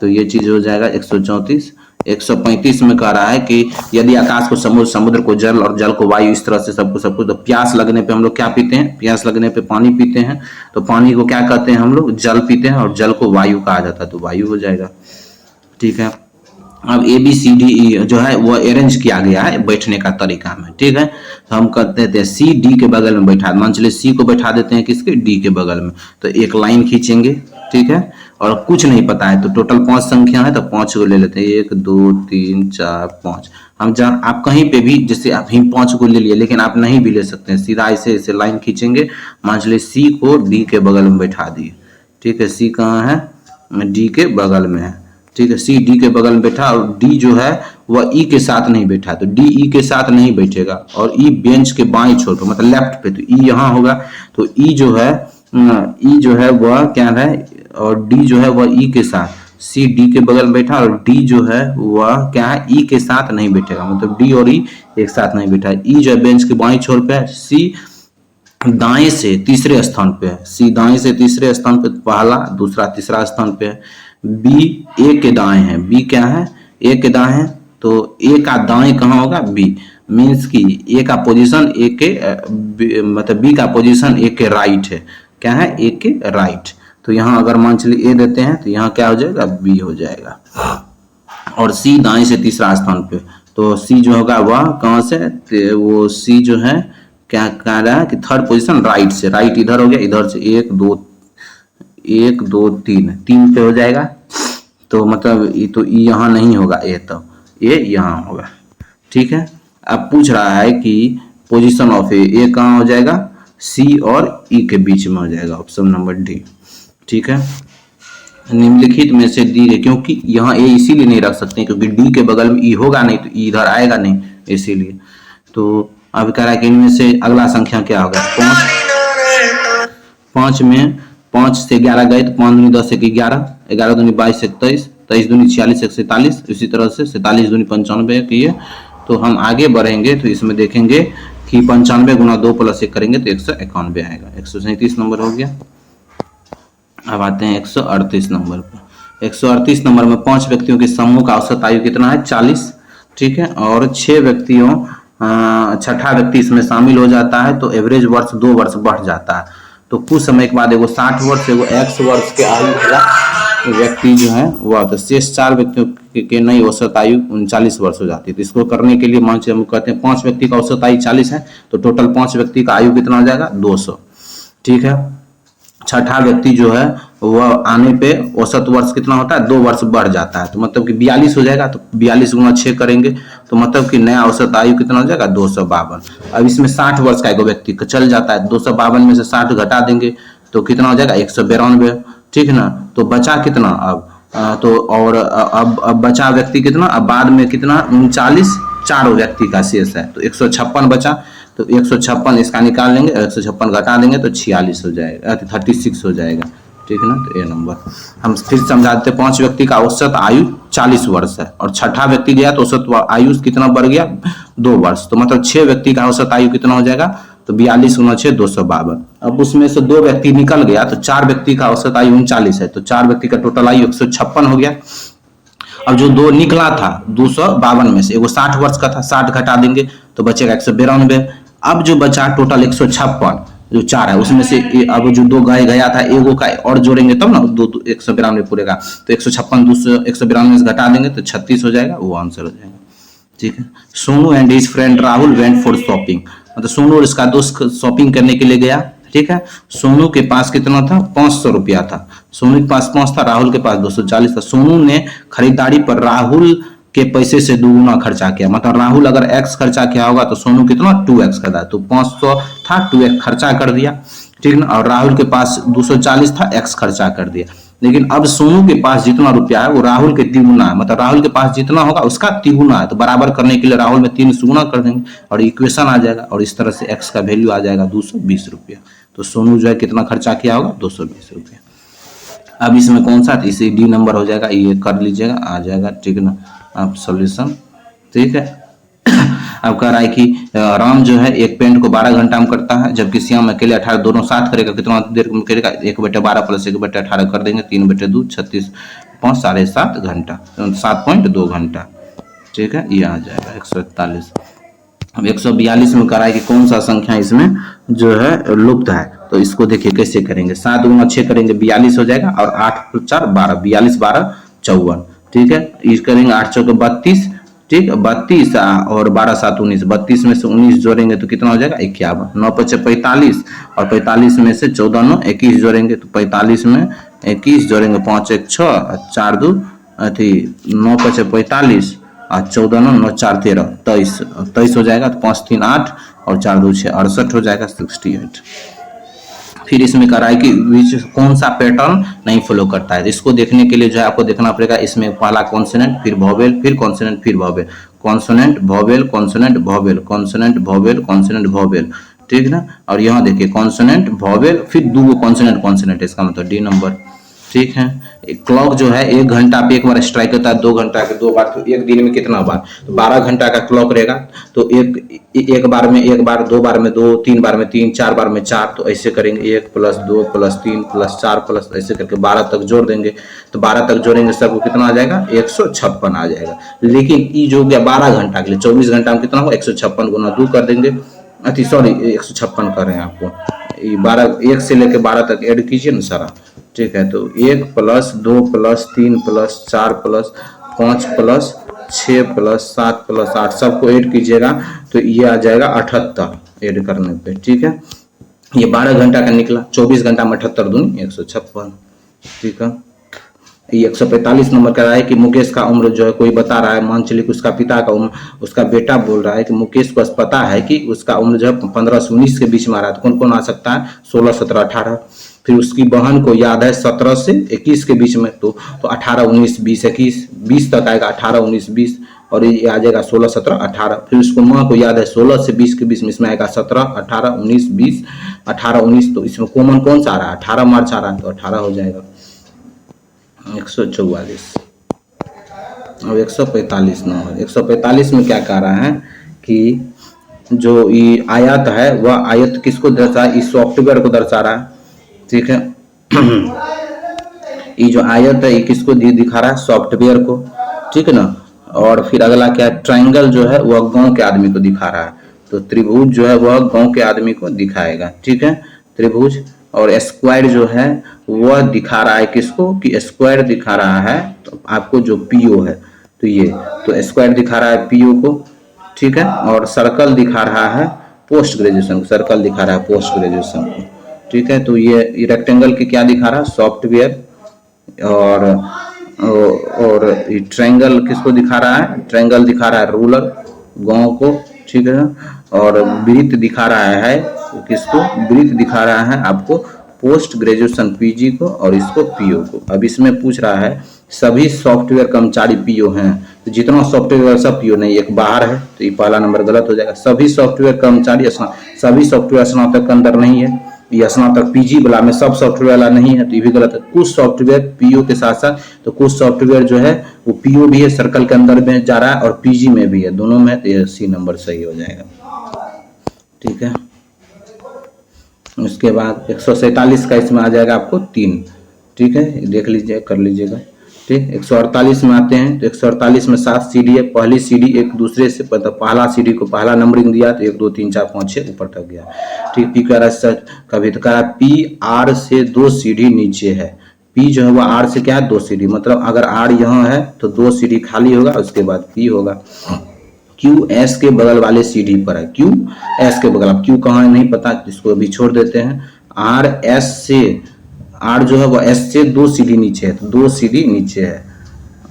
तो ये चीज हो जाएगा 134। 135 में कह रहा है कि यदि आकाश को समुद्र को जल और जल को वायु, इस तरह से सब कुछ तो प्यास लगने पे हम लोग क्या पीते हैं, प्यास लगने पे पानी पीते हैं, तो पानी को क्या कहते हैं हम लोग, जल पीते हैं, और जल को वायु कहा जाता है, तो वायु हो जाएगा। ठीक है, अब ABCDE जो है वो अरेंज किया गया है बैठने का तरीका में। ठीक है, तो हम कहते हैं CD के बगल में बैठा, मान चलिए C को बैठा देते हैं किसके, D के बगल में, तो एक लाइन खींचेंगे। ठीक है, और कुछ नहीं पता है तो टोटल 5 संख्या है तो 5 को ले लेते हैं, 1 2 3 4 5। हम जहाँ आप कहीं पे भी, जैसे आप ही 5 को ले लिए, लेकिन आप नहीं भी ले सकते हैं, सीधा ऐसे लाइन खींचेंगे। मान चलिए C को D के बगल में बैठा दिए। ठीक है, C कहाँ है, D के बगल में है। ठीक है, C D के बगल में बैठा, और D जो है वह E के साथ नहीं बैठा, तो D E के साथ नहीं बैठेगा, और E बेंच के बाएं छोर पे मतलब लेफ्ट पे, तो E यहाँ होगा, तो E जो है वह क्या है, और D जो है वह E के साथ, C D के बगल में बैठा, और D जो है वह क्या है, E के साथ नहीं बैठेगा, मतलब D और E एक साथ नहीं बैठा है। E जो है बेंच के बाएं छोर पे है, C दाएं से तीसरे स्थान पे है, C दाएं से तीसरे स्थान पे, पहला दूसरा तीसरा स्थान पे है। B A के दाएं है, B क्या है, A के दाएं है, तो A का दाएं कहाँ होगा, B, मीन्स कि A का पोजीशन A के मतलब B का पोजीशन A के राइट है, क्या है, A के राइट। तो यहाँ अगर मान चलिए A देते हैं तो यहाँ क्या हो जाएगा, B हो जाएगा। और C दाएं से तीसरा स्थान पे, तो C जो होगा वह कहाँ से, वो C जो है क्या कह रहा है कि थर्ड पोजीशन राइट से, राइट इधर हो गया, इधर से 1 2 3 पे हो जाएगा, तो मतलब ये तो यहाँ नहीं होगा A, तो ये यहाँ होगा। ठीक है, अब पूछ रहा है कि पोजीशन ऑफ A कहाँ हो जाएगा, C और E के बीच में हो जाएगा, ऑप्शन नंबर D। ठीक है, निम्नलिखित में से दी है, क्योंकि यहाँ A इसीलिए नहीं रख सकते क्योंकि D के बगल में E होगा नहीं, तो E इधर आएगा नहीं, इसीलिए। तो अब कह रहा है कि इनमें से अगला संख्या क्या होगा, 5 में 5 से 11 गए तो 5 दूनी 10 1 11, 11 दूनी 22 23, 23 दूनी 46 1 47, इसी तरह से 47 दूनी 95 किए। तो हम आगे बढ़ेंगे तो इसमें देखेंगे कि 95 गुना 2 + 1 करेंगे तो 191 आएगा। 137 नंबर हो गया। अब आते हैं 138 नंबर पर। 138 नंबर में 5 व्यक्तियों के समूह का औसत आयु कितना है, 40। ठीक है, और 6 व्यक्तियों छठा व्यक्ति इसमें शामिल हो जाता है तो एवरेज वर्ष 2 वर्ष बढ़ जाता है। तो कुछ समय के बाद एगो 60 वर्ष एगो X वर्ष के आयु वाला व्यक्ति जो है वह, तो शेष 4 व्यक्तियों के नई औसत आयु 39 वर्ष हो जाती है। तो इसको करने के लिए मान हम कहते हैं 5 व्यक्ति का औसत आयु 40 है, तो टोटल 5 व्यक्ति का आयु कितना हो जाएगा, 200। ठीक है, छठा व्यक्ति जो है वह आने पे औसत वर्ष कितना होता है, 2 वर्ष बढ़ जाता है, तो मतलब कि 42 हो जाएगा। तो 42 गुना 6 करेंगे तो मतलब कि नया औसत आयु कितना हो जाएगा, 252। अब इसमें 60 वर्ष का एक व्यक्ति चल जाता है, 252 में से 60 घटा देंगे तो कितना हो जाएगा 192, ठीक है ना। तो बचा कितना अब तो और अब बचा व्यक्ति कितना, अब बाद में कितना 39 चारों व्यक्ति का शेष है, तो 156 बचा। तो 156 इसका निकाल लेंगे, 156 घटा देंगे तो 46 हो जाएगा, 36 हो जाएगा, ठीक है ना। तो ये नंबर हम फिर समझाते, 5 व्यक्ति का औसत आयु 40 वर्ष है और छठा व्यक्ति गया तो औसत आयु कितना बढ़ गया 2 वर्ष, तो मतलब 6 व्यक्ति का औसत आयु कितना हो जाएगा, तो 42 गुना 6 252। अब उसमें से 2 व्यक्ति निकल गया तो 4 व्यक्ति का औसत आयु 39 है, तो 4 व्यक्ति का टोटल आयु 156 हो गया। अब जो 2 निकला था 252 में से, एगो 60 वर्ष का था, 60 घटा देंगे तो बचेगा 192। अब जो बचा टोटल 156 जो 4 है उसमें से अब जो 2 गया था, एगो का और जोड़ेंगे तब ना 192 पूरेगा, तो 156 192 से घटा देंगे तो 36 हो जाएगा, वो आंसर हो जाएगा, ठीक है। Sonu and his friend Rahul went for shopping, मतलब सोनू और इसका दोस्त शॉपिंग करने के लिए गया, ठीक है। सोनू के पास कितना था 500 रुपया था, सोनू के पास 5 था, राहुल के पास 240 था। सोनू ने खरीदारी पर राहुल के पैसे से दुगुना खर्चा किया, मतलब राहुल अगर x खर्चा किया होगा तो सोनू कितना 2x करता, तो 500 था 2x खर्चा कर दिया, ठीक ना। और राहुल के पास 240 था, x खर्चा कर दिया। लेकिन अब सोनू के पास जितना रुपया है वो राहुल के तिगुना है, मतलब राहुल के पास जितना होगा उसका तिगुना है, तो बराबर करने के लिए राहुल में 3 से गुना कर देंगे और इक्वेशन आ जाएगा, और इस तरह से x का वैल्यू आ जाएगा 220 रुपया। तो सोनू जो है कितना खर्चा किया होगा 220 रुपया। अब इसमें कौन सा, इसे डी नंबर हो जाएगा, ये कर लीजिएगा, आ जाएगा, ठीक है ना। अब सॉल्यूशन, ठीक है। अब कह रहा है कि राम जो है एक पेंट को 12 घंटा में करता है, जबकि श्याम अकेले 18, दोनों साथ करेगा, कितना देर में करेगा 1/12 प्लस 1/18 कर देंगे, 3/2 36 5 7.5 घंटा, 7.2 घंटा, ठीक है। ये आ जाएगा 141। अब 142 में कह रहा है कि कौन सा संख्या इसमें जो है लुप्त है, तो इसको देखिए कैसे करेंगे, 7 गुना 6 करेंगे 42 हो जाएगा, और 8 + 4 12, 42 12 54, ठीक है। इस करेंगे 8 चौके 32, ठीक, 32 और 12 7 19, 32 में से 19 जोड़ेंगे तो कितना हो जाएगा 51, 9 × 5 = 45, और 45 में से 14 9 21 जोड़ेंगे तो 45 में 21 जोड़ेंगे, 5 1 6 4 2 अथी 9 × 5 = 45 और 14 9 9 4 13 23 हो जाएगा, तो 5 3 8 और 4 2 6 68 हो जाएगा 68। फिर इसमें कह रहा है कि कौन सा पैटर्न नहीं फॉलो करता है, इसको देखने के लिए जो है आपको देखना पड़ेगा, इसमें पहला कॉन्सोनेंट, फिर वोवेल, फिर कॉन्सोनेंट, फिर vowel, consonant vowel, consonant vowel, consonant vowel, consonant vowel, ठीक है ना। और यहाँ देखिए कॉन्सोनेंट वोवेल फिर 2 कॉन्सोनेंट कॉन्सोनेंट, इसका मतलब डी नंबर, ठीक है। क्लॉक जो है 1 घंटा पे 1 बार स्ट्राइक होता है, 2 घंटा के 2 बार, तो एक दिन में कितना बार, तो 12 घंटा का क्लॉक रहेगा, तो एक बार में 1 बार, 2 बार में 2, 3 बार में 3, 4 बार में 4, तो ऐसे करेंगे 1 + 2 + 3 + 4 प्लस ऐसे करके 12 तक जोड़ देंगे, तो 12 तक जोड़ेंगे सबको कितना आ जाएगा 156 आ जाएगा। लेकिन ये जो हो गया 12 घंटा के लिए, 24 घंटा में कितना होगा 156 गुना 2 कर देंगे, अति सॉरी 156 कर रहे हैं आपको, 12 1 से लेकर 12 तक ऐड कीजिए ना सारा, ठीक है। तो 1 + 2 + 3 + 4 + 5 + 6 + 7 + 8 सबको ऐड कीजिएगा तो ये आ जाएगा 78 ऐड करने पे, ठीक है। ये 12 घंटा का निकला, 24 घंटा में 78 दूनी 156, ठीक है। ये 145 नंबर का है कि मुकेश का उम्र जो है कोई बता रहा है, मान चलिए कि उसका पिता का उम्र, उसका बेटा बोल रहा है कि मुकेश को पता है कि उसका उम्र जो है 15 से 19 के बीच में आ रहा है, तो कौन कौन आ सकता है 16 17 18। फिर उसकी बहन को याद है 17 से 21 के बीच में, तो 18 19 20 21 20 तक आएगा, 18 19 20 और ये आ जाएगा 16 17 18। फिर उसको माँ को याद है 16 से 20 के बीच में, इसमें आएगा 17 18 19 20 18 19, तो इसमें कॉमन कौन सा आ रहा है 18 मार्च आ रहा है, तो 18 हो जाएगा 144। अब 145 नंबर, 145 में क्या कह रहा है कि जो ये आयत है वह आयत किसको दर्शा, इस सॉफ्टवेयर को दर्शा रहा है, ठीक है। ये जो आयत है ये किसको दिखा रहा है सॉफ्टवेयर को, ठीक है ना। और फिर अगला क्या है, ट्रायंगल जो है वह गांव के आदमी को दिखा रहा है, तो त्रिभुज जो है वह गांव के आदमी को दिखाएगा, ठीक है त्रिभुज। और स्क्वायर जो है वह दिखा रहा है किसको, कि स्क्वायर दिखा रहा है तो आपको जो पीओ है, तो ये तो स्क्वायर दिखा रहा है पीओ को, ठीक है। और सर्कल दिखा रहा है पोस्ट ग्रेजुएशन, सर्कल दिखा रहा है पोस्ट ग्रेजुएशन को, ठीक है। तो ये रेक्टेंगल की क्या दिखा रहा है सॉफ्टवेयर, और ट्रायंगल किसको दिखा रहा है, ट्रायंगल दिखा रहा है रूलर गांव को, ठीक है। और वृत्त दिखा रहा है किसको, वृत्त दिखा रहा है आपको पोस्ट ग्रेजुएशन पीजी को और इसको पीओ को। अब इसमें पूछ रहा है सभी सॉफ्टवेयर कर्मचारी पीओ हैं, तो जितना सॉफ्टवेयर सब पीओ नहीं, एक बाहर है तो ये पहला नंबर गलत हो जाएगा। सभी सॉफ्टवेयर कर्मचारी सभी सॉफ्टवेयर स्नातक के अंदर नहीं है, ये स्नातक पीजी वाला में सब सॉफ्टवेयर वाला नहीं है तो ये भी गलत है। कुछ सॉफ्टवेयर पीओ के साथ साथ, तो कुछ सॉफ्टवेयर जो है वो पीओ भी है, सर्कल के अंदर में जा रहा है और पीजी में भी है, दोनों में, तो ये सी नंबर सही हो जाएगा। ठीक है, उसके बाद 147 का इसमें आ जाएगा आपको 3। ठीक है, देख लीजिए, कर लीजिएगा। ठीक, 148 में आते हैं तो 148 में 7 सीडी है। पहली सीडी एक दूसरे से, मतलब पहला सीडी को पहला नंबरिंग दिया तो 1 2 3 4 5 6 ऊपर तक गया। ठीक, पी कह रहा है कभी तो कह रहा है पी आर से 2 सीडी नीचे है। पी जो है वो आर से क्या है 2 सीडी, मतलब अगर आर यहाँ है तो 2 सीडी खाली होगा, उसके बाद पी होगा। क्यू एस के बगल वाले सीडी पर है, क्यू एस के बगल, अब क्यू कहाँ है नहीं पता, इसको अभी छोड़ देते हैं। आर एस से, आर जो है वो एस से 2 सीडी नीचे है, तो 2 सीडी नीचे है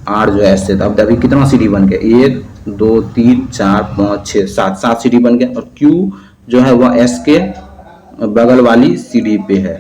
आर जो एस से। तो अब अभी कितना सीडी बन गया, 1 2 3 4 5 6 7 सीडी बन गया। और क्यू जो है वह एस के बगल वाली सीडी पे है।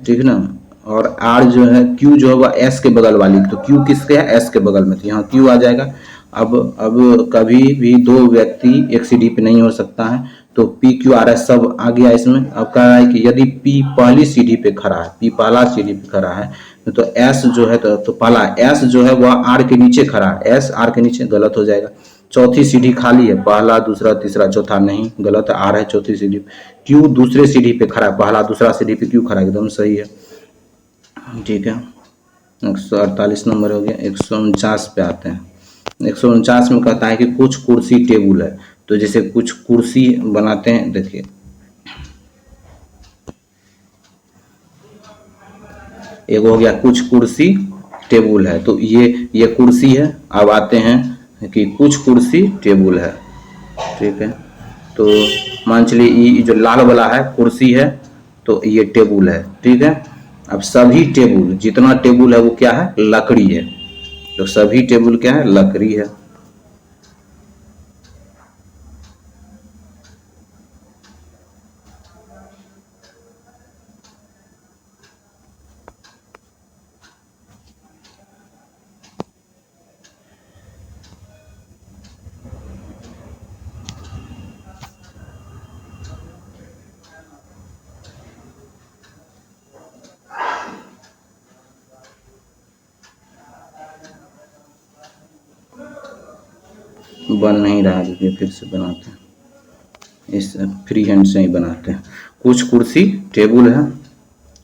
ठीक है ना, और आर जो है, क्यू जो है वह एस के बगल वाली, तो क्यू किसके है, एस के बगल में, तो यहाँ क्यू आ जाएगा। अब कभी भी 2 व्यक्ति एक सीडी पे नहीं हो सकता है, तो पी क्यू आर एस सब आ गया इसमें। अब कह रहा है कि यदि पी पहली सीडी पे खड़ा है, पी पहला सीडी पे खड़ा है, तो एस जो है, तो पहला एस जो है वह आर के नीचे खड़ा है, एस आर के नीचे, गलत हो जाएगा। चौथी सीडी खाली है, पहला दूसरा तीसरा चौथा नहीं, गलत है, आर है चौथी सीडी। क्यू दूसरे सीडी पे खड़ा है, पहला दूसरा सीडी पे क्यू खड़ा है, एकदम सही है। ठीक है, 148 नंबर हो गया। 149 पे आते हैं। 149 में कहता है कि कुछ कुर्सी टेबुल है, तो जैसे कुछ कुर्सी बनाते हैं, देखिए एक हो गया कुछ कुर्सी टेबुल है, तो ये कुर्सी है। अब आते हैं कि कुछ कुर्सी टेबुल है। ठीक है, तो मान चलिए ये जो लाल वाला है कुर्सी है, तो ये टेबुल है। ठीक है, अब सभी टेबुल, जितना टेबुल है वो क्या है, लकड़ी है, तो सभी टेबुल क्या है, लकड़ी है। बन नहीं रहा, देखिए फिर से बनाते हैं, इस फ्री हैंड से ही बनाते हैं। कुछ कुर्सी टेबुल है,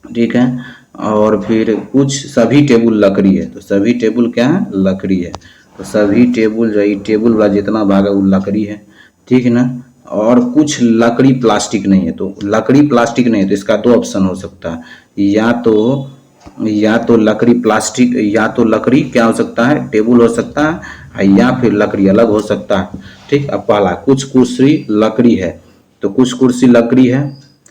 ठीक है, और फिर कुछ सभी टेबुल लकड़ी है, तो सभी टेबुल क्या है, लकड़ी है। तो सभी टेबुल जो है, टेबुल वाला जितना भाग है वो लकड़ी है। ठीक है ना, और कुछ लकड़ी प्लास्टिक नहीं है, तो लकड़ी प्लास्टिक नहीं है, तो इसका 2 ऑप्शन हो सकता है, या तो लकड़ी प्लास्टिक, या तो लकड़ी क्या हो सकता है, टेबुल हो सकता है, या फिर लकड़ी अलग हो सकता है। ठीक, अब पहला कुछ कुर्सी लकड़ी है, तो कुछ कुर्सी लकड़ी है,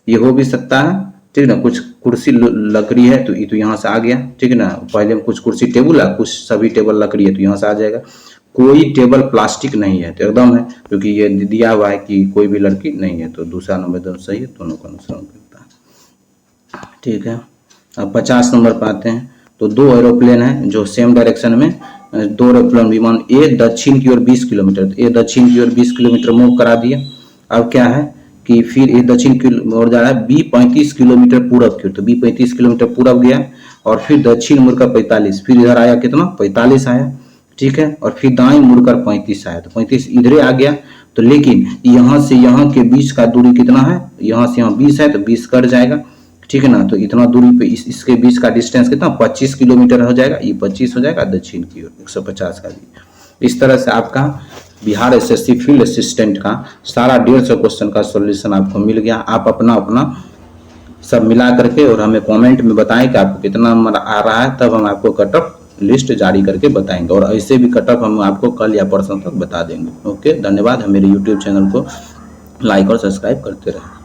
ये हो भी सकता है। ठीक ना, कुछ कुर्सी लकड़ी है, तो ये तो यहाँ से आ गया। ठीक है ना, पहले में कुछ कुर्सी टेबल है, कुछ सभी टेबल लकड़ी है, तो यहाँ से आ जाएगा। कोई टेबल प्लास्टिक नहीं है, तो एकदम है, क्योंकि ये दिया हुआ है कि कोई भी लड़की नहीं है, तो दूसरा नंबर एकदम सही है, दोनों का अनुसरण करता है। ठीक है, अब 50 नंबर पर आते हैं। तो 2 एरोप्लेन है जो सेम डायरेक्शन में, 2 एरोप्लेन विमान, ए दक्षिण की ओर 20 किलोमीटर, तो ए दक्षिण की ओर 20 किलोमीटर मूव करा दिया। अब क्या है कि फिर ए दक्षिण की ओर जा रहा है, बी 35 किलोमीटर पूरब की ओर, तो बी 35 किलोमीटर पूरब गया, और फिर दक्षिण मुड़कर 45, फिर इधर आया कितना, 45 आया। ठीक है, और फिर दाएं मुड़कर 35 आया, तो 35 इधरे आ गया। तो लेकिन यहाँ से यहाँ के बीच का दूरी कितना है, यहाँ से यहाँ 20 है, तो 20 कट जाएगा। ठीक है ना, तो इतना दूरी पे इसके बीच का डिस्टेंस कितना, 25 किलोमीटर हो जाएगा, ये 25 हो जाएगा दक्षिण की ओर, 150 का भी। इस तरह से आपका बिहार एसएससी फील्ड असिस्टेंट का सारा 150 क्वेश्चन का सॉल्यूशन आपको मिल गया। आप अपना अपना सब मिला करके और हमें कमेंट में बताएं कि आपको कितना नंबर आ रहा है, तब हम आपको कट ऑफ लिस्ट जारी करके बताएंगे, और ऐसे भी कट ऑफ हम आपको कल या परसों तक बता देंगे। ओके, धन्यवाद। मेरे यूट्यूब चैनल को लाइक और सब्सक्राइब करते रहें।